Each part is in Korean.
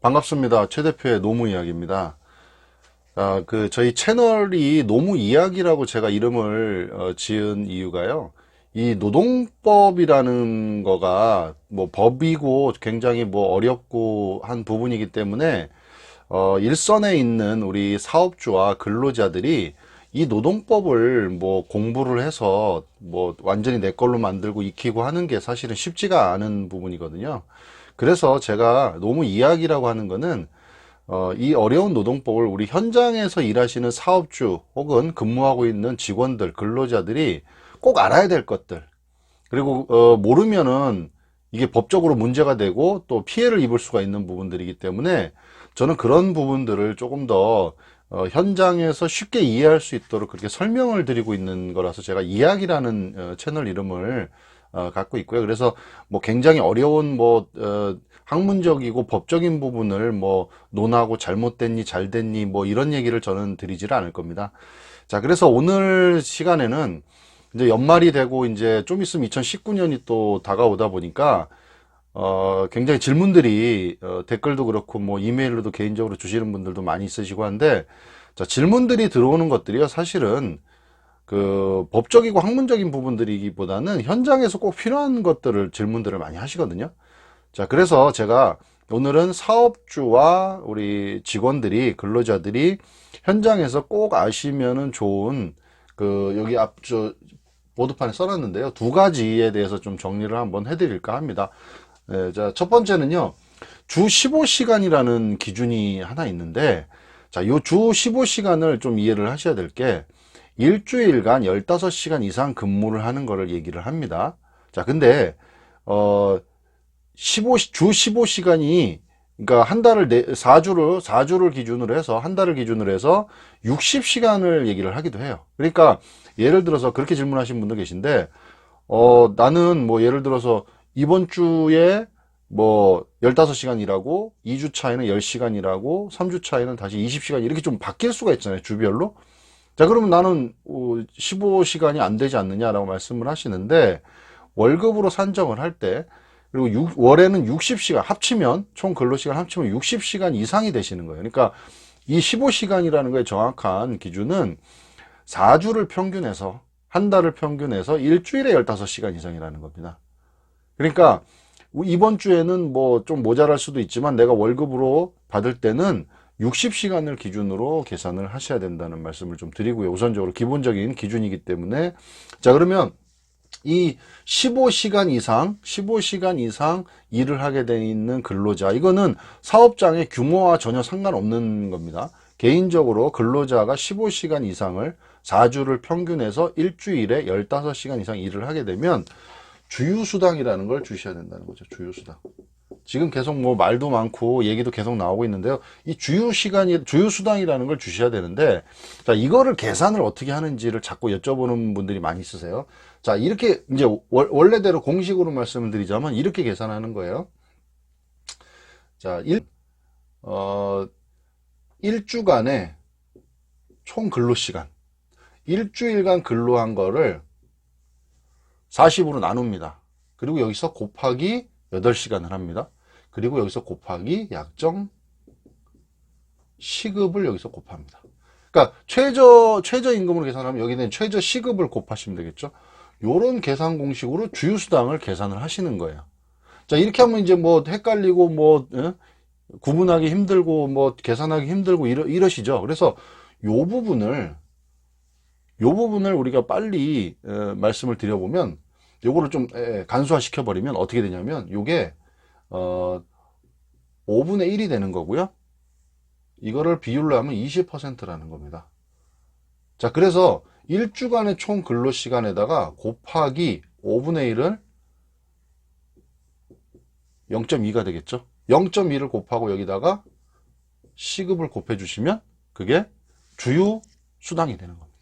반갑습니다. 최 대표의 노무 이야기입니다. 저희 채널이 노무 이야기라고 제가 이름을 지은 이유가요. 이 노동법이라는 거가 뭐 법이고 굉장히 뭐 어렵고 한 부분이기 때문에 일선에 있는 우리 사업주와 근로자들이 이 노동법을 뭐 공부를 해서 뭐 완전히 내 걸로 만들고 익히고 하는 게 사실은 쉽지가 않은 부분이거든요. 그래서 제가 노무 이야기라고 하는 거는 이 어려운 노동법을 우리 현장에서 일하시는 사업주 혹은 근무하고 있는 직원들, 근로자들이 꼭 알아야 될 것들, 그리고 모르면은 이게 법적으로 문제가 되고 또 피해를 입을 수가 있는 부분들이기 때문에 저는 그런 부분들을 조금 더 현장에서 쉽게 이해할 수 있도록 그렇게 설명을 드리고 있는 거라서 제가 이야기라는 채널 이름을 갖고 있고요. 그래서 뭐 굉장히 어려운 학문적이고 법적인 부분을 뭐 논하고 잘못됐니 잘 됐니 뭐 이런 얘기를 저는 드리지를 않을 겁니다. 자, 그래서 오늘 시간에는 이제 연말이 되고 이제 좀 있으면 2019년이 또 다가오다 보니까 굉장히 질문들이 댓글도 그렇고 뭐 이메일로도 개인적으로 주시는 분들도 많이 있으시고 한데, 자, 질문들이 들어오는 것들이요, 사실은 그 법적이고 학문적인 부분들이기보다는 현장에서 꼭 필요한 것들을 질문들을 많이 하시거든요. 자, 그래서 제가 오늘은 사업주와 우리 직원들이, 근로자들이 현장에서 꼭 아시면은 좋은 여기 보드판에 써놨는데요. 두 가지에 대해서 좀 정리를 한번 해드릴까 합니다. 네, 자, 첫 번째는요. 주 15시간이라는 기준이 하나 있는데, 자, 요 주 15시간을 좀 이해를 하셔야 될 게, 일주일간 15시간 이상 근무를 하는 거를 얘기를 합니다. 자, 근데, 주 15시간이, 그러니까 한 달을, 4주를 기준으로 해서, 한 달을 기준으로 해서 60시간을 얘기를 하기도 해요. 그러니까, 예를 들어서 그렇게 질문하신 분도 계신데, 나는 뭐 예를 들어서 이번 주에 뭐 15시간 일하고 2주 차에는 10시간 일하고 3주 차에는 다시 20시간 이렇게 좀 바뀔 수가 있잖아요, 주별로. 자, 그러면 나는 15시간이 안 되지 않느냐라고 말씀을 하시는데, 월급으로 산정을 할 때, 그리고 월에는 60시간 합치면, 총 근로시간 합치면 60시간 이상이 되시는 거예요. 그러니까 이 15시간이라는 거의 정확한 기준은 4주를 평균해서, 한 달을 평균해서 일주일에 15시간 이상이라는 겁니다. 그러니까 이번 주에는 뭐 좀 모자랄 수도 있지만 내가 월급으로 받을 때는 60시간을 기준으로 계산을 하셔야 된다는 말씀을 좀 드리고요. 우선적으로 기본적인 기준이기 때문에. 자, 그러면 이 15시간 이상 일을 하게 돼 있는 근로자, 이거는 사업장의 규모와 전혀 상관없는 겁니다. 개인적으로 근로자가 15시간 이상을 4주를 평균해서 일주일에 15시간 이상 일을 하게 되면 주휴수당이라는 걸 주셔야 된다는 거죠. 주휴수당. 지금 계속 뭐 말도 많고 얘기도 계속 나오고 있는데요. 이 주휴수당이라는 걸 주셔야 되는데, 자, 이거를 계산을 어떻게 하는지를 자꾸 여쭤보는 분들이 많이 있으세요. 자, 이렇게 이제 원래대로 공식으로 말씀을 드리자면 이렇게 계산하는 거예요. 자, 일주간의 총 근로시간. 일주일간 근로한 거를 40으로 나눕니다. 그리고 여기서 곱하기 8시간을 합니다. 그리고 여기서 곱하기 약정 시급을 여기서 곱합니다. 그러니까 최저임금으로 계산하면 여기는 최저 시급을 곱하시면 되겠죠. 요런 계산 공식으로 주휴수당을 계산을 하시는 거예요. 자, 이렇게 하면 이제 뭐 헷갈리고 구분하기 힘들고 뭐 계산하기 힘들고 이러시죠. 그래서 요 부분을 우리가 빨리 말씀을 드려보면, 요거를 좀 간소화 시켜버리면 어떻게 되냐면 요게 5분의 1이 되는 거고요. 이거를 비율로 하면 20%라는 겁니다. 자, 그래서 일주간의 총 근로시간에다가 곱하기 5분의 1을 0.2가 되겠죠. 0.2를 곱하고 여기다가 시급을 곱해주시면 그게 주휴수당이 되는 겁니다.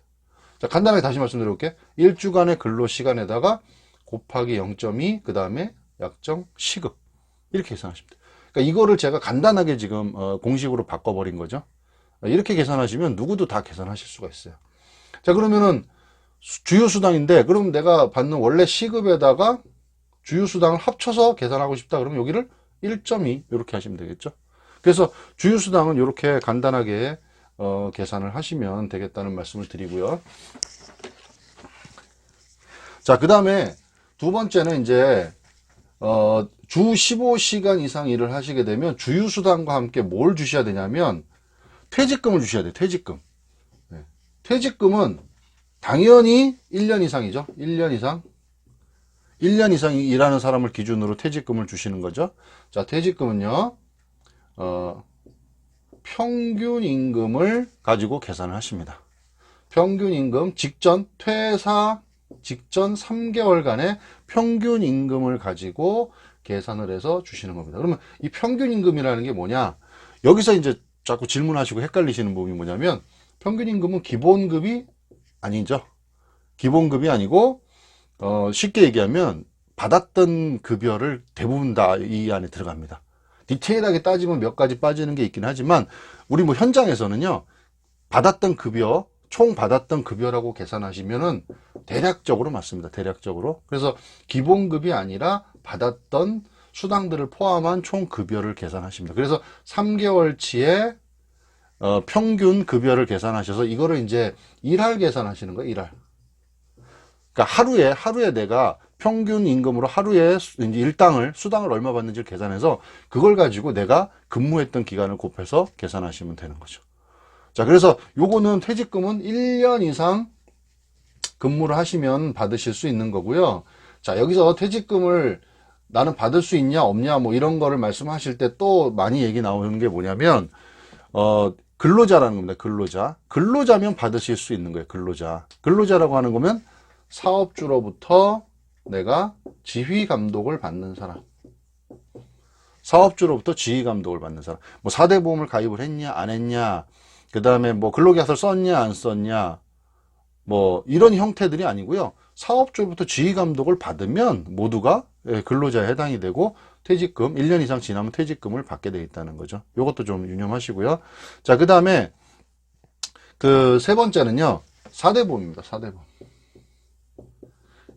자, 간단하게 다시 말씀드려볼게요. 일주간의 근로시간에다가 곱하기 0.2, 그 다음에 약정 시급. 이렇게 계산하시면 돼요. 그러니까 이거를 제가 간단하게 지금 공식으로 바꿔버린 거죠. 이렇게 계산하시면 누구도 다 계산하실 수가 있어요. 자, 그러면은 주휴수당인데, 그럼 내가 받는 원래 시급에다가 주휴수당을 합쳐서 계산하고 싶다 그러면 여기를 1.2 이렇게 하시면 되겠죠. 그래서 주휴수당은 이렇게 간단하게 계산을 하시면 되겠다는 말씀을 드리고요. 자, 그 다음에 두 번째는 이제 주 15시간 이상 일을 하시게 되면 주휴수당과 함께 뭘 주셔야 되냐면 퇴직금을 주셔야 돼요. 퇴직금. 네. 퇴직금은 당연히 1년 이상이죠. 1년 이상. 1년 이상 일하는 사람을 기준으로 퇴직금을 주시는 거죠. 자, 퇴직금은요, 평균 임금을 가지고 계산을 하십니다. 평균 임금 퇴사 직전 3개월간의 평균 임금을 가지고 계산을 해서 주시는 겁니다. 그러면 이 평균 임금이라는 게 뭐냐? 여기서 이제 자꾸 질문하시고 헷갈리시는 부분이 뭐냐면 평균 임금은 기본급이 아니죠. 기본급이 아니고 쉽게 얘기하면 받았던 급여를 대부분 다 이 안에 들어갑니다. 디테일하게 따지면 몇 가지 빠지는 게 있긴 하지만 우리 뭐 현장에서는요, 받았던 급여, 총 받았던 급여라고 계산하시면은 대략적으로 맞습니다. 대략적으로. 그래서 기본급이 아니라 받았던 수당들을 포함한 총 급여를 계산하십니다. 그래서 3개월치의 평균 급여를 계산하셔서 이거를 이제 일할 계산하시는 거예요. 일할. 그러니까 하루에 내가 평균 임금으로 하루에 일당을, 수당을 얼마 받는지를 계산해서 그걸 가지고 내가 근무했던 기간을 곱해서 계산하시면 되는 거죠. 자, 그래서 요거는 퇴직금은 1년 이상 근무를 하시면 받으실 수 있는 거고요. 자, 여기서 퇴직금을 나는 받을 수 있냐 없냐 뭐 이런 거를 말씀하실 때 또 많이 얘기 나오는 게 뭐냐면 근로자라는 겁니다. 근로자면 받으실 수 있는 거예요. 근로자라고 하는 거면 사업주로부터 내가 지휘 감독을 받는 사람. 사업주로부터 지휘 감독을 받는 사람. 뭐 4대 보험을 가입을 했냐 안 했냐, 그 다음에 뭐 근로계약서를 썼냐 안 썼냐, 뭐 이런 형태들이 아니고요. 사업주로부터 지휘 감독을 받으면 모두가 근로자에 해당이 되고 퇴직금 1년 이상 지나면 퇴직금을 받게 돼 있다는 거죠. 이것도 좀 유념하시고요. 자, 그 다음에 그 세 번째는요, 4대 보험입니다. 4대 보험.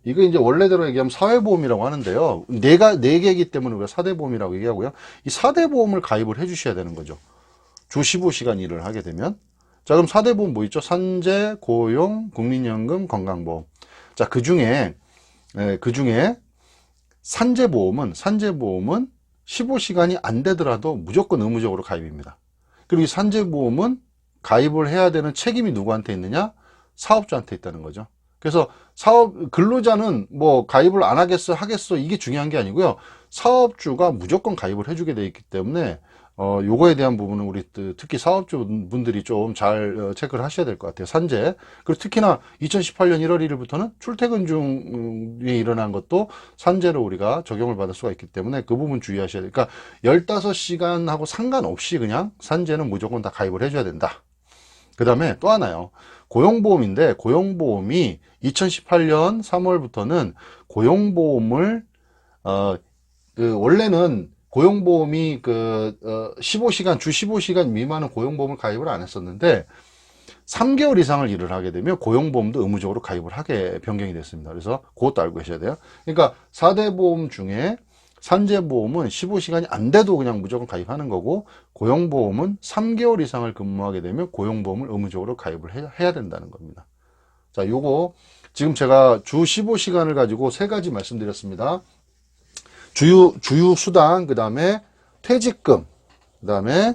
이거 이제 원래대로 얘기하면 사회보험이라고 하는데요. 네 개이기 때문에 우리가 4대 보험이라고 얘기하고요. 이 4대 보험을 가입을 해 주셔야 되는 거죠. 주 15시간 일을 하게 되면. 자, 그럼 4대 보험 뭐 있죠? 산재, 고용, 국민연금, 건강보험. 자, 그 중에 산재보험은 15시간이 안 되더라도 무조건 의무적으로 가입입니다. 그리고 이 산재보험은 가입을 해야 되는 책임이 누구한테 있느냐? 사업주한테 있다는 거죠. 그래서 근로자는 뭐 가입을 안 하겠어 이게 중요한 게 아니고요. 사업주가 무조건 가입을 해주게 돼 있기 때문에 요거에 대한 부분은 우리 특히 사업주 분들이 좀 잘 체크를 하셔야 될 것 같아요. 산재. 그리고 특히나 2018년 1월 1일부터는 출퇴근 중에 일어난 것도 산재로 우리가 적용을 받을 수가 있기 때문에 그 부분 주의하셔야 돼요. 그러니까 15시간하고 상관없이 그냥 산재는 무조건 다 가입을 해줘야 된다. 그 다음에 또 하나요. 고용보험인데 고용보험이 2018년 3월부터는 고용보험을 원래는 고용보험이 15시간, 주 15시간 미만은 고용보험을 가입을 안 했었는데 3개월 이상을 일을 하게 되면 고용보험도 의무적으로 가입을 하게 변경이 됐습니다. 그래서 그것도 알고 계셔야 돼요. 그러니까 4대 보험 중에 산재보험은 15시간이 안 돼도 그냥 무조건 가입하는 거고, 고용보험은 3개월 이상을 근무하게 되면 고용보험을 의무적으로 가입을 해야 된다는 겁니다. 자, 요거 지금 제가 주 15시간을 가지고 세 가지 말씀드렸습니다. 주휴수당, 그 다음에 퇴직금, 그 다음에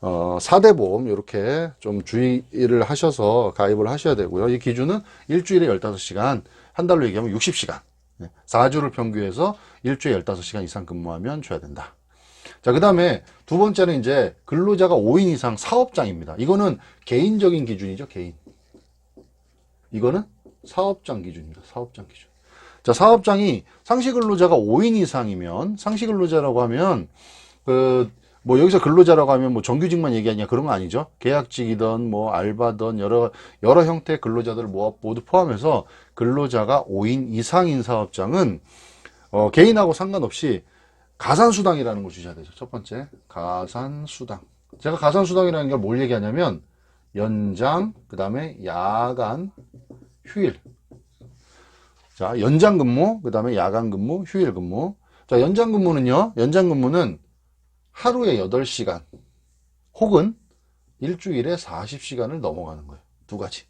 4대 보험, 이렇게 좀 주의를 하셔서 가입을 하셔야 되고요. 이 기준은 일주일에 15시간, 한 달로 얘기하면 60시간. 4주를 평균해서 일주일에 15시간 이상 근무하면 줘야 된다. 자, 그 다음에 두 번째는 이제 근로자가 5인 이상 사업장입니다. 이거는 개인적인 기준이죠, 개인. 이거는 사업장 기준입니다. 사업장 기준. 자, 사업장이 상시 근로자가 5인 이상이면, 상시 근로자라고 하면 뭐 여기서 근로자라고 하면 뭐 정규직만 얘기하냐 그런 건 아니죠. 계약직이든 뭐 알바든 여러 형태의 근로자들을 모두 포함해서 근로자가 5인 이상인 사업장은 개인하고 상관없이 가산수당이라는 걸 주셔야 되죠. 첫 번째, 가산수당. 제가 가산수당이라는 걸 뭘 얘기하냐면 연장, 그 다음에 야간, 휴일. 자, 연장 근무, 그 다음에 야간 근무, 휴일 근무. 자, 연장 근무는요, 하루에 8시간. 혹은 일주일에 40시간을 넘어가는 거예요. 두 가지.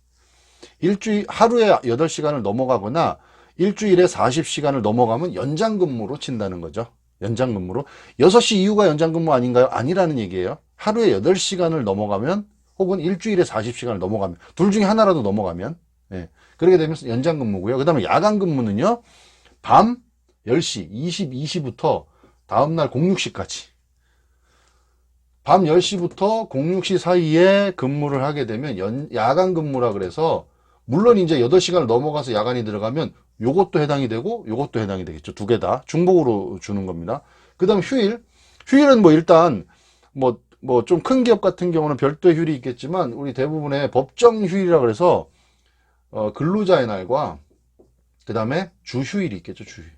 하루에 8시간을 넘어가거나 일주일에 40시간을 넘어가면 연장근무로 친다는 거죠. 연장근무로. 6시 이후가 연장근무 아닌가요? 아니라는 얘기예요. 하루에 8시간을 넘어가면 혹은 일주일에 40시간을 넘어가면 둘 중에 하나라도 넘어가면 예. 그렇게 되면 연장근무고요. 그 다음에 야간근무는요. 밤 10시, 22시부터 다음날 06시까지 밤 10시부터 06시 사이에 근무를 하게 되면 야간 근무라 그래서 물론 이제 8시간을 넘어가서 야간이 들어가면 요것도 해당이 되고 요것도 해당이 되겠죠. 두 개 다 중복으로 주는 겁니다. 그 다음 휴일은 뭐 일단 뭐 좀 큰 기업 같은 경우는 별도의 휴일이 있겠지만 우리 대부분의 법정 휴일이라 그래서 근로자의 날과 그 다음에 주휴일이 있겠죠. 주휴일.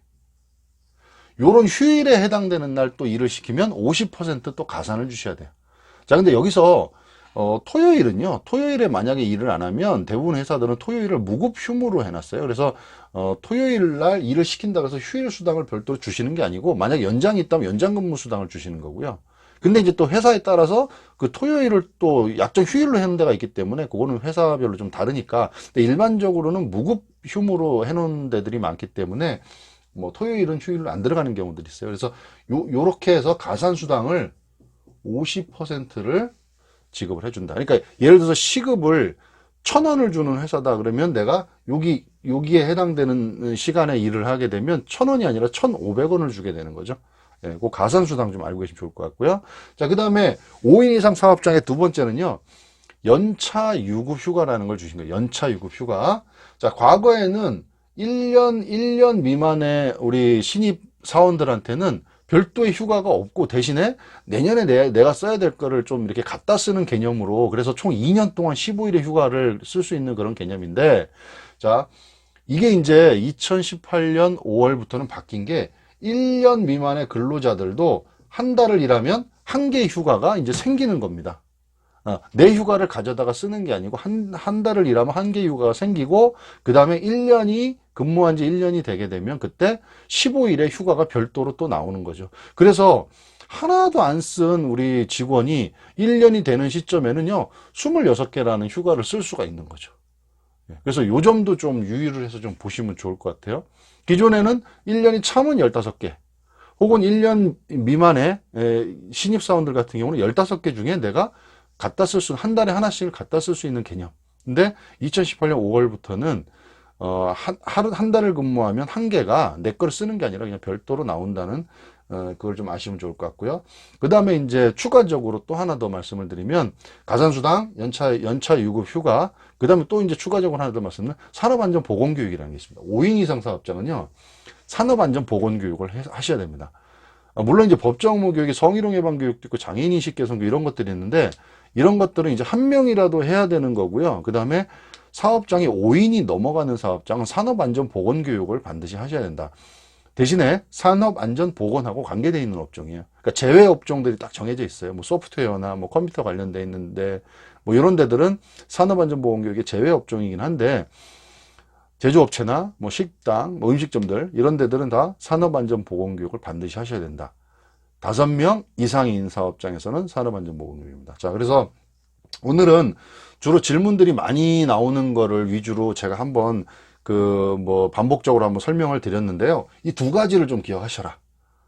요런 휴일에 해당되는 날 또 일을 시키면 50%또 가산을 주셔야 돼요. 자, 근데 여기서 토요일은요. 토요일에 만약에 일을 안 하면 대부분 회사들은 토요일을 무급 휴무로 해놨어요. 그래서 토요일 날 일을 시킨다고 해서 휴일 수당을 별도로 주시는 게 아니고 만약 연장이 있다면 연장 근무 수당을 주시는 거고요. 근데 이제 또 회사에 따라서 그 토요일을 또 약정 휴일로 해놓은 데가 있기 때문에 그거는 회사별로 좀 다르니까 근데 일반적으로는 무급 휴무로 해놓은 데들이 많기 때문에 뭐 토요일은 휴일로 안 들어가는 경우들이 있어요. 그래서 요렇게 해서 가산수당을 50%를 지급을 해준다. 그러니까 예를 들어서 시급을 1,000원을 주는 회사다 그러면 내가 여기에 해당되는 시간에 일을 하게 되면 1,000원이 아니라 1,500원을 주게 되는 거죠. 예, 그 가산수당 좀 알고 계시면 좋을 것 같고요. 자, 그 다음에 5인 이상 사업장의 두 번째는요. 연차 유급 휴가라는 걸 주신 거예요. 연차 유급 휴가. 자, 과거에는 1년 미만의 우리 신입 사원들한테는 별도의 휴가가 없고 대신에 내년에 내가 써야 될 거를 좀 이렇게 갖다 쓰는 개념으로 그래서 총 2년 동안 15일의 휴가를 쓸 수 있는 그런 개념인데 자, 이게 이제 2018년 5월부터는 바뀐 게 1년 미만의 근로자들도 한 달을 일하면 한 개의 휴가가 이제 생기는 겁니다. 내 휴가를 가져다가 쓰는 게 아니고 한 달을 일하면 한 개의 휴가가 생기고 그 다음에 1년이 근무한 지 1년이 되게 되면 그때 15일의 휴가가 별도로 또 나오는 거죠. 그래서 하나도 안 쓴 우리 직원이 1년이 되는 시점에는요 26개라는 휴가를 쓸 수가 있는 거죠. 그래서 요 점도 좀 유의를 해서 좀 보시면 좋을 것 같아요. 기존에는 1년이 참은 15개 혹은 1년 미만의 신입사원들 같은 경우는 15개 중에 내가 갖다 쓸 수, 한 달에 하나씩을 갖다 쓸 수 있는 개념. 근데 2018년 5월부터는 한 달을 근무하면 한 개가 내 거를 쓰는 게 아니라 그냥 별도로 나온다는 그걸 좀 아시면 좋을 것 같고요. 그 다음에 이제 추가적으로 또 하나 더 말씀을 드리면 가산수당, 연차 유급 휴가, 그 다음에 또 이제 추가적으로 하나 더 말씀드리면 산업안전보건교육이라는 게 있습니다. 5인 이상 사업장은요, 산업안전보건교육을 하셔야 됩니다. 물론 이제 법정무 교육이 성희롱 예방 교육도 있고 장애인 인식 개선 교육 이런 것들이 있는데 이런 것들은 이제 한 명이라도 해야 되는 거고요. 그 다음에 사업장이 5인이 넘어가는 사업장은 산업안전보건교육을 반드시 하셔야 된다. 대신에 산업안전보건하고 관계되어 있는 업종이에요. 그러니까 제외 업종들이 딱 정해져 있어요. 뭐 소프트웨어나 뭐 컴퓨터 관련돼 있는데 뭐 이런 데들은 산업안전보건교육의 제외 업종이긴 한데 제조업체나 뭐 식당, 뭐 음식점들 이런 데들은 다 산업안전보건교육을 반드시 하셔야 된다. 5명 이상인 사업장에서는 산업안전보건교육입니다. 자, 그래서 오늘은 주로 질문들이 많이 나오는 거를 위주로 제가 한번 뭐 반복적으로 한번 설명을 드렸는데요. 이 두 가지를 좀 기억하셔라.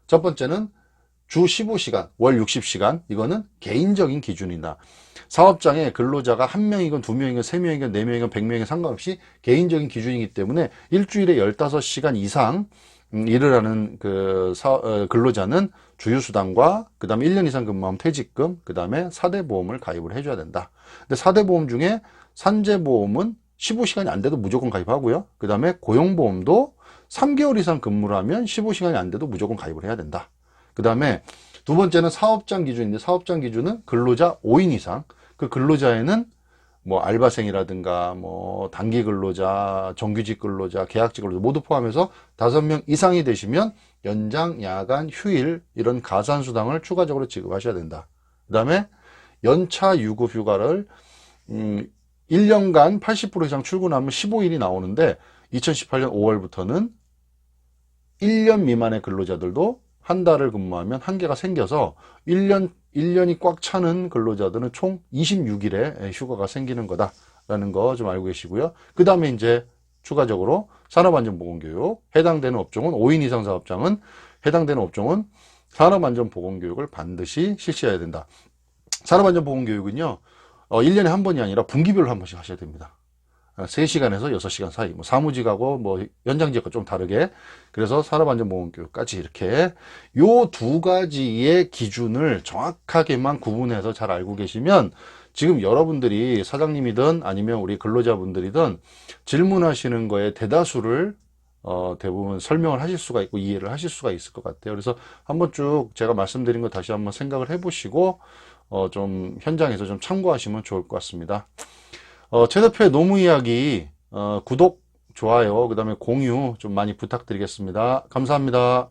첫 번째는 주 15시간, 월 60시간. 이거는 개인적인 기준이다. 사업장에 근로자가 1명이건 2명이건 3명이건 4명이건 100명이건 상관없이 개인적인 기준이기 때문에 일주일에 15시간 이상 일을 하는 근로자는 주휴수당과 그 다음에 1년 이상 근무하면 퇴직금, 그 다음에 4대 보험을 가입을 해줘야 된다. 근데 4대 보험 중에 산재보험은 15시간이 안 돼도 무조건 가입하고요. 그 다음에 고용보험도 3개월 이상 근무를 하면 15시간이 안 돼도 무조건 가입을 해야 된다. 그 다음에 두 번째는 사업장 기준인데 사업장 기준은 근로자 5인 이상. 그 근로자에는 뭐 알바생이라든가 뭐 단기 근로자, 정규직 근로자, 계약직 근로자 모두 포함해서 5명 이상이 되시면 연장, 야간, 휴일 이런 가산수당을 추가적으로 지급하셔야 된다. 그 다음에 연차 유급 휴가를 1년간 80% 이상 출근하면 15일이 나오는데 2018년 5월부터는 1년 미만의 근로자들도 한 달을 근무하면 한계가 생겨서 1년이 꽉 차는 근로자들은 총 26일의 휴가가 생기는 거다라는 거 좀 알고 계시고요. 그 다음에 이제 추가적으로 산업안전보건교육, 해당되는 업종은 5인 이상 사업장은 해당되는 업종은 산업안전보건교육을 반드시 실시해야 된다. 산업안전보건교육은요, 1년에 한 번이 아니라 분기별로 한 번씩 하셔야 됩니다. 3시간에서 6시간 사이, 뭐 사무직하고 뭐 현장직하고 좀 다르게, 그래서 산업안전보건교육까지 이렇게 요 두 가지의 기준을 정확하게만 구분해서 잘 알고 계시면 지금 여러분들이 사장님이든 아니면 우리 근로자분들이든 질문하시는 거에 대다수를 대부분 설명을 하실 수가 있고 이해를 하실 수가 있을 것 같아요. 그래서 한번 쭉 제가 말씀드린 거 다시 한번 생각을 해보시고 좀 현장에서 좀 참고하시면 좋을 것 같습니다. 최대표의 노무 이야기 구독, 좋아요, 그 다음에 공유 좀 많이 부탁드리겠습니다. 감사합니다.